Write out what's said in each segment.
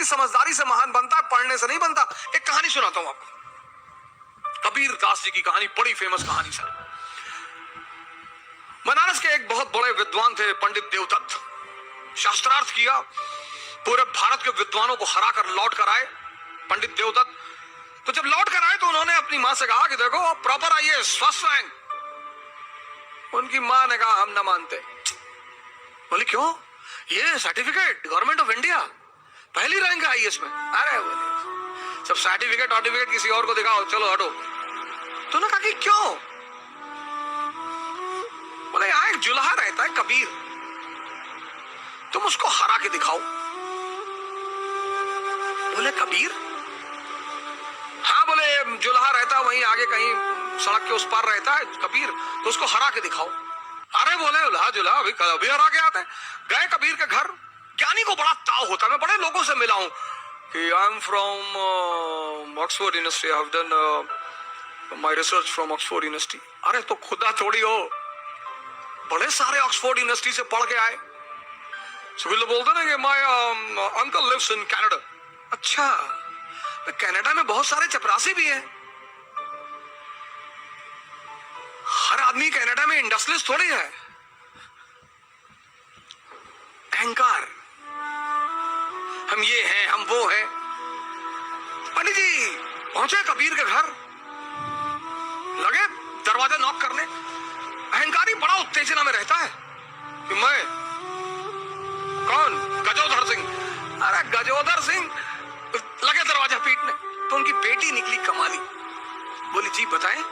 समझदारी से महान बनता है, पढ़ने से नहीं बनता। एक कहानी सुनाता हूं आपको, कबीर दास जी की कहानी, बड़ी फेमस कहानी सर। बनारस के एक बहुत बड़े विद्वान थे पंडित देवदत्त। शास्त्रार्थ किया, पूरे भारत के विद्वानों को हरा कर लौट कर आए पंडित देवदत्त। तो जब लौट कर आए तो उन्होंने अपनी मां से कहा कि देखो आप प्रॉपर आइए, फर्स्ट रैंक। उनकी मां ने कहा हम ना मानते। बोले क्यों? ये सर्टिफिकेट गवर्नमेंट ऑफ इंडिया, पहली रैंक है आईएएस में। अरे बोले सब सर्टिफिकेट किसी और को दिखाओ, चलो हटो। तो उन्होंने कहा कि क्यों? बोले यहां एक जुल्हा रहता है कबीर, तुम उसको हरा के दिखाओ। बोले कबीर? हाँ बोले जुल्हा रहता वहीं आगे कहीं सड़क के उस पार रहता है कबीर, तो उसको हरा के दिखाओ। अरे बोले जुल्हा अभी हरा के आते हैं। गए कबीर के घर। ज्ञानी को बड़ा ताव होता है, मैं बड़े लोगों से मिला हूं कि I am from Oxford university, I have done my research from Oxford university. अरे तो खुदा थोड़ी हो, बड़े सारे ऑक्सफोर्ड यूनिवर्सिटी से पढ़ के आए। सभी लोग बोलते ना कि my uncle lives in Canada. अच्छा, तो कनाडा में बहुत सारे चपरासी भी हैं। हर आदमी कनाडा में इंडस्ट्रियलिस्ट थोड़ी है। अहंकार, हम ये हैं, हम वो हैं। पंडित जी पहुंचे कबीर के घर, लगे दरवाजा नॉक करने। अहंकारी बड़ा उत्तेजना में रहता है कि मैं कौन? गजोधर सिंह। अरे गजोधर सिंह, लगे दरवाजा पीटने। तो उनकी बेटी निकली कमाली, बोली जी बताएं।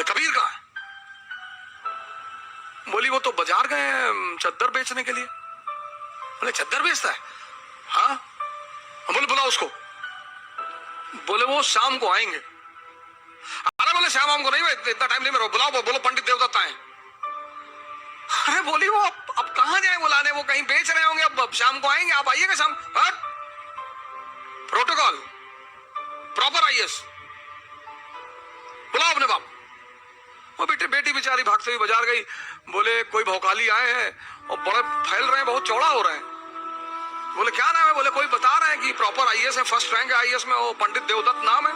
कबीर कहाँ है? बोली वो तो बाजार गए चद्दर बेचने के लिए। बोले चद्दर बेचता है? हाँ। बोले बुलाओ उसको। बोले वो शाम को आएंगे। अरे बोले शाम को नहीं, इतना टाइम नहीं मेरा, बुलाओ। बोलो पंडित देवदत्त आए। अरे बोली वो अब कहां जाए बुलाने, वो कहीं बेच रहे होंगे, अब शाम को आएंगे, आप आइएगा शाम। प्रोटोकॉल प्रॉपर आईएएस, बुलाओ अपने बाप। वो बेटी बेचारी भागते हुई बाजार गई। बोले कोई भौकाली आए हैं और बड़े फैल रहे हैं, बहुत चौड़ा हो रहे हैं। बोले क्या नाम है? बोले कोई बता रहे हैं कि प्रॉपर आईएएस है, फर्स्ट रैंक है आईएएस में, वो पंडित देवदत्त नाम है।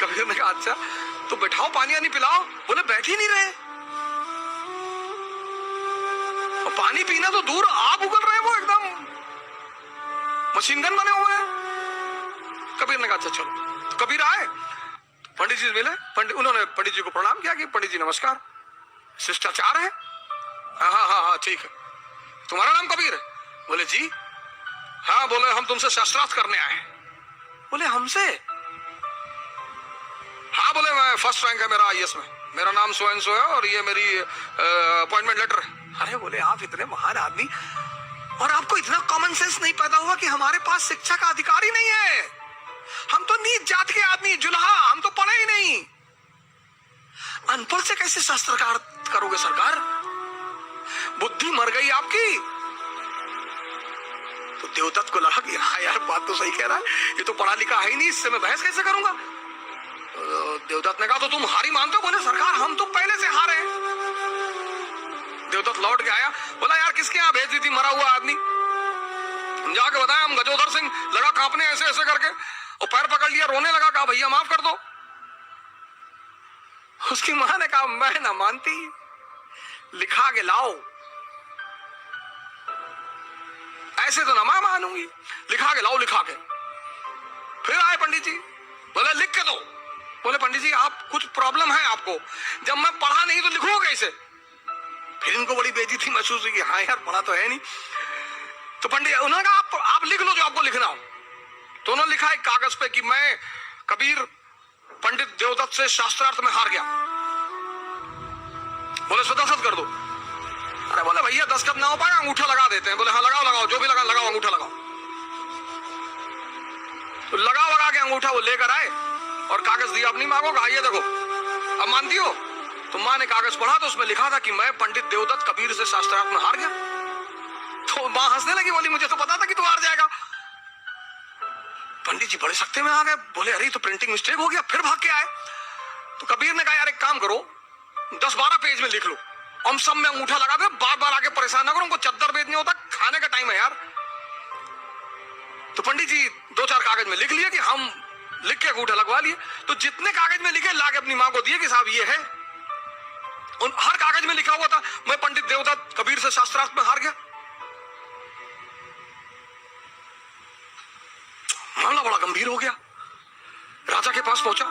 कबीर ने कहा अच्छा तो बैठाओ, पानी वानी पिलाओ। बोले बैठ ही नहीं रहे, और पानी पीना तो दूर, आप उगल रहे हैं, वो एकदम मशीन गन बने हुए हैं। कबीर ने कहा अच्छा चलो। तो कबीर आए, पंडित जी मिले। उन्होंने पंडित जी को प्रणाम किया कि पंडित जी नमस्कार, शिष्टाचार है। हाँ ठीक है। तुम्हारा नाम कबीर है? बोले जी। हाँ। बोले हम तुमसे शास्त्रार्थ करने आए। बोले हमसे? हाँ। बोले मैं फर्स्ट रैंक है मेरा आईएएस में, मेरा नाम सो एंड सो है और ये मेरी अपॉइंटमेंट लेटर है। अरे बोले आप इतने महान आदमी और आपको इतना कॉमन सेंस नहीं पैदा हुआ कि हमारे पास शिक्षा का अधिकार ही नहीं है। हम तो नीच जात के आदमी, जुल्हा, हम तो पढ़े ही नहीं। अनपढ़ से कैसे शास्त्रार्थ करोगे सरकार? बुद्धि मर गई आपकी। तो देवदत्त को लगा कि हाँ यार बात तो सही कह रहा है, ये तो पढ़ा लिखा है ही नहीं, इससे मैं बहस कैसे करूंगा। तो देवदत्त ने कहा तो तुम हारी मानते हो? बोले सरकार हम तो पहले से हारे। देवदत्त लौट के आया, बोला यार किसके यहाँ भेज दी थी मरा हुआ आदमी? जाके बताया हम गजोधर सिंह। लगा कांपने ऐसे ऐसे करके, और पैर पकड़ लिया, रोने लगा, कहा भैया माफ कर दो। उसकी मां ने कहा मैं ना मानती, लिखा के लाओ। ऐसे तो ना मैं मानूंगी, लिखा के लाओ। लिखा के फिर आए पंडित जी, बोले लिख के दो। बोले पंडित जी आप कुछ प्रॉब्लम है आपको, जब मैं पढ़ा नहीं तो लिखूं कैसे? फिर इनको बड़ी बेइज्जती महसूस हुई कि हाँ यार पढ़ा तो है नहीं। तो पंडित उन्होंने कहा आप लिख लो जो आपको लिखना हो। तो उन्होंने लिखा एक कागज पे कि मैं कबीर पंडित देवदत्त से शास्त्रार्थ में हार गया। बोले दस्तखत कर दो। अरे बोले भैया दस्तखत ना हो पाएगा, अंगूठा लगा देते हैं। बोले हाँ लगाओ, जो भी लगाओ अंगूठा लगाओ। तो लगा के अंगूठा वो लेकर आए और कागज दिया अपनी मां को, कहा ये देखो अब मानती हो? तो मां ने कागज पढ़ा तो उसमें लिखा था कि मैं पंडित देवदत्त कबीर से शास्त्रार्थ में हार गया। तो मां हंसने लगी, बोली मुझे तो पता था कि तू हार जाएगा। पंडित जी बड़े सख्ते में आ गए। बोले अरे तो प्रिंटिंग मिस्टेक हो गया। फिर भाग के आए। तो कबीर ने कहा यार एक काम करो, 10-12 पेज में लिख लो, हम सब में अंगूठा लगा दे, बार बार आके परेशान ना करो, उनको चद्दर बेचने होता, खाने का टाइम है यार। तो पंडित जी 2-4 कागज में लिख लिए कि हम लिख के अंगूठा लगवा लिए। तो जितने कागज में लिखे लाके अपनी मां को दिए कि साहब ये है। उन हर कागज में लिखा हुआ था मैं पंडित देवदत्त कबीर से शास्त्रार्थ में हार गया। मामला बड़ा गंभीर हो गया। राजा के पास पहुंचा।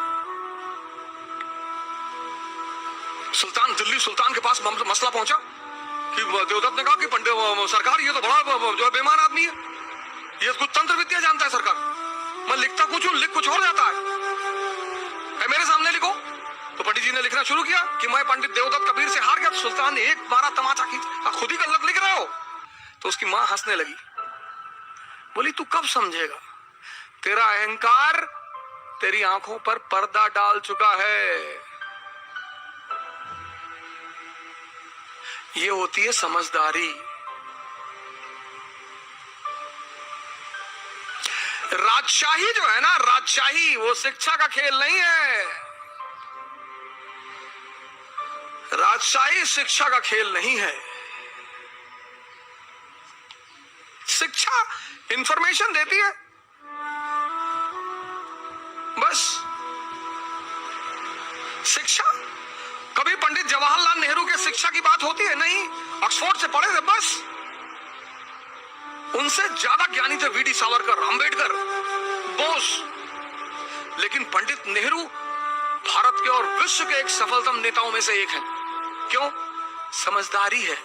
सुल्तान दिल्ली सुल्तान के पास मसला पहुंचा कि देवदत्त ने कहा कि पंडित सरकार ये तो बड़ा जो है बेईमान आदमी है, ये कुछ तंत्र विद्या जानता है सरकार। मैं लिखता कुछ हूं, लिख कुछ और जाता है, मेरे सामने लिखो। तो पंडित जी ने लिखना शुरू किया कि मैं पंडित देवदत्त कबीर से हार गया। तो सुल्तान ने एक बारा तमाचा खींच, खुद ही गलत लिख रहे हो। तो उसकी मां हंसने लगी, बोली तू कब समझेगा, तेरा अहंकार तेरी आंखों पर पर्दा डाल चुका है। ये होती है समझदारी। राजशाही जो है ना, राजशाही वो शिक्षा का खेल नहीं है। राजशाही शिक्षा का खेल नहीं है। शिक्षा इंफॉर्मेशन देती है बस। शिक्षा कभी पंडित जवाहरलाल नेहरू के शिक्षा की बात होती है? नहीं। ऑक्सफोर्ड से पढ़े थे बस। उनसे ज्यादा ज्ञानी थे वीडी सावरकर, अंबेडकर, बोस। लेकिन पंडित नेहरू भारत के और विश्व के एक सफलतम नेताओं में से एक हैं। क्यों? समझदारी है।